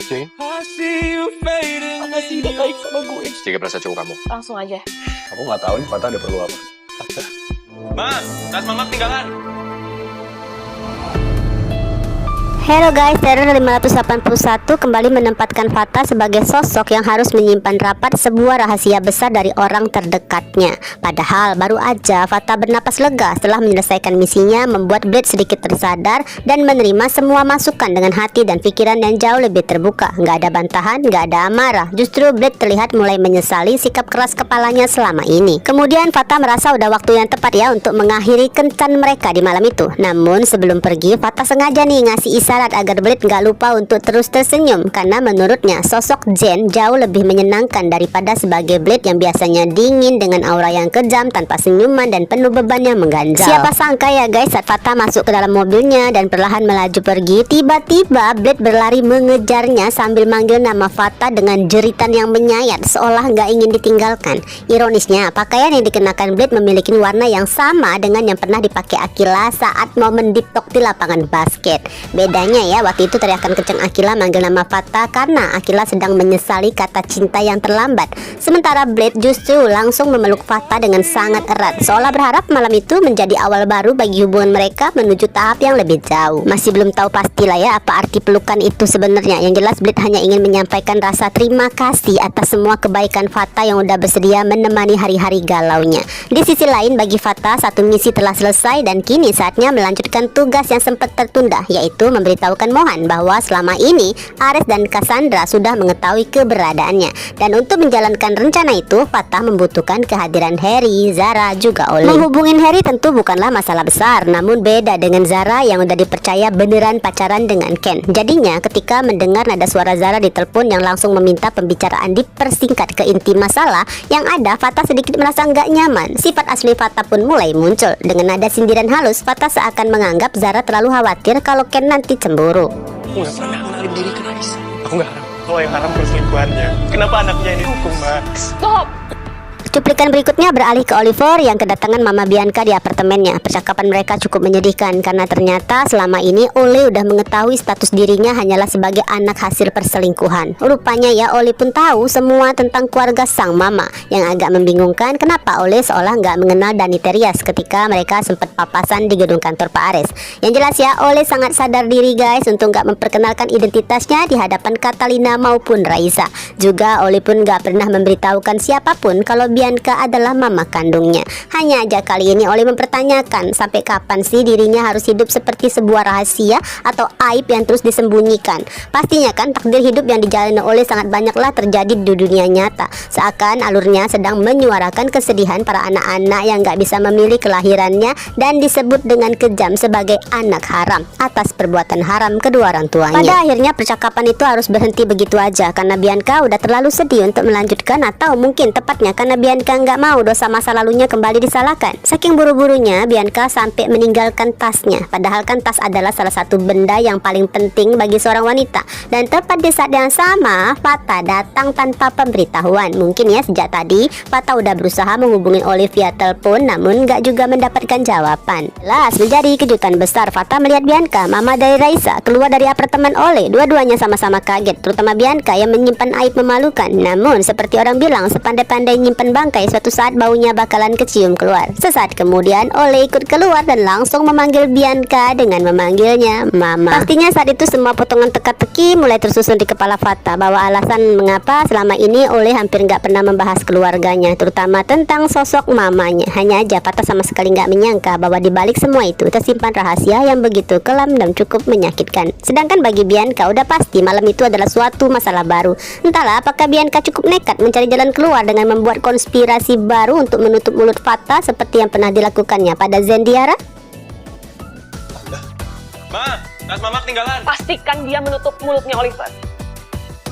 Jane, Makasih udah baik sama gue. jaga perasaan cowok kamu. Langsung aja. Aku nggak tahu nih Fata ada perlu apa. Ma, tas mama ketinggalan. Hello guys, Teror 581 kembali menempatkan Fata sebagai sosok yang harus menyimpan rapat sebuah rahasia besar dari orang terdekatnya. Padahal baru aja Fata bernapas lega setelah menyelesaikan misinya, membuat Blade sedikit tersadar dan menerima semua masukan dengan hati dan pikiran yang jauh lebih terbuka. Nggak ada bantahan, nggak ada amarah. Justru Blade terlihat mulai menyesali sikap keras kepalanya selama ini. Kemudian Fata merasa udah waktu yang tepat ya untuk mengakhiri kencan mereka di malam itu. Namun sebelum pergi, Fata sengaja nih ngasih isyarat agar Blade nggak lupa untuk terus tersenyum, karena menurutnya sosok Jane jauh lebih menyenangkan daripada sebagai Blade yang biasanya dingin dengan aura yang kejam tanpa senyuman dan penuh beban yang mengganjal. Siapa sangka ya guys, saat Fata masuk ke dalam mobilnya dan perlahan melaju pergi, tiba-tiba Blade berlari mengejarnya sambil manggil nama Fata dengan jeritan yang menyayat seolah nggak ingin ditinggalkan. Ironisnya, pakaian yang dikenakan Blade memiliki warna yang sama dengan yang pernah dipakai Akila saat momen deep talk di lapangan basket. Bedanya ya, waktu itu teriakan kencang Akila manggil nama Fata karena Akila sedang menyesali kata cinta yang terlambat. Sementara Blade justru langsung memeluk Fata dengan sangat erat, seolah berharap malam itu menjadi awal baru bagi hubungan mereka menuju tahap yang lebih jauh. Masih belum tahu pastilah ya apa arti pelukan itu sebenarnya. Yang jelas Blade hanya ingin menyampaikan rasa terima kasih atas semua kebaikan Fata yang udah bersedia menemani hari-hari galaunya. Di sisi lain, bagi Fata satu misi telah selesai dan kini saatnya melanjutkan tugas yang sempat tertunda, yaitu memberitahukan Mohan bahwa selama ini Ares dan Cassandra sudah mengetahui keberadaannya. Dan untuk menjalankan rencana itu, Fata membutuhkan kehadiran Harry, Zara, juga Olin. Menghubungin Harry tentu bukanlah masalah besar, namun beda dengan Zara yang udah dipercaya beneran pacaran dengan Ken. Jadinya ketika mendengar nada suara Zara di telepon yang langsung meminta pembicaraan dipersingkat ke inti masalah yang ada, Fata sedikit merasa nggak nyaman. Sifat asli Fata pun mulai muncul. Dengan nada sindiran halus, Fata seakan menganggap Zara terlalu khawatir kalau Ken nanti cemburu. Aku nggak pernah kenalin diri ke Raisa. Aku nggak haram. Kalau yang haram perselingkuhannya. Kenapa anaknya ini hukum, Mbak? Stop! Cuplikan berikutnya beralih ke Oliver yang kedatangan Mama Bianca di apartemennya. Percakapan mereka cukup menyedihkan karena ternyata selama ini Oli udah mengetahui status dirinya hanyalah sebagai anak hasil perselingkuhan. Rupanya ya Oli pun tahu semua tentang keluarga sang mama. Yang agak membingungkan, kenapa Oli seolah nggak mengenal Dani Terias ketika mereka sempat papasan di gedung kantor Pak Ares. Yang jelas ya, Oli sangat sadar diri guys untuk nggak memperkenalkan identitasnya di hadapan Catalina maupun Raisa. Juga Oli pun nggak pernah memberitahukan siapapun kalau Bianca adalah mama kandungnya. Hanya aja kali ini Oli mempertanyakan sampai kapan sih dirinya harus hidup seperti sebuah rahasia atau aib yang terus disembunyikan. Pastinya kan takdir hidup yang dijalani Oli sangat banyaklah terjadi di dunia nyata. Seakan alurnya sedang menyuarakan kesedihan para anak-anak yang gak bisa memilih kelahirannya dan disebut dengan kejam sebagai anak haram atas perbuatan haram kedua orang tuanya. Pada akhirnya percakapan itu harus berhenti begitu aja karena Bianca udah terlalu sedih untuk melanjutkan, atau mungkin tepatnya karena Bianca nggak mau dosa masa lalunya kembali disalahkan. Saking buru-burunya Bianca sampai meninggalkan tasnya. Padahal kan tas adalah salah satu benda yang paling penting bagi seorang wanita. Dan tepat di saat yang sama, Fata datang tanpa pemberitahuan. Mungkin ya sejak tadi Fata udah berusaha menghubungi Oli via telepon, namun nggak juga mendapatkan jawaban. Jelas menjadi kejutan besar Fata melihat Bianca, mama dari Raisa, keluar dari apartemen Oli. Dua-duanya sama-sama kaget, terutama Bianca yang menyimpan aib memalukan. Namun seperti orang bilang, sepandai-pandai nyimpan bangkai, suatu saat baunya bakalan kecium keluar. Sesaat kemudian Oli ikut keluar dan langsung memanggil Bianca dengan memanggilnya mama. Pastinya saat itu semua potongan teka-teki mulai tersusun di kepala Fata bahwa alasan mengapa selama ini Oli hampir nggak pernah membahas keluarganya, terutama tentang sosok mamanya. Hanya aja Fata sama sekali nggak menyangka bahwa di balik semua itu tersimpan rahasia yang begitu kelam dan cukup menyakitkan. Sedangkan bagi Bianca udah pasti malam itu adalah suatu masalah baru. Entahlah apakah Bianca cukup nekat mencari jalan keluar dengan membuat konspirasi baru untuk menutup mulut Fata seperti yang pernah dilakukannya pada Zendiara. Ma, tas mama ketinggalan. Pastikan dia menutup mulutnya Oliver.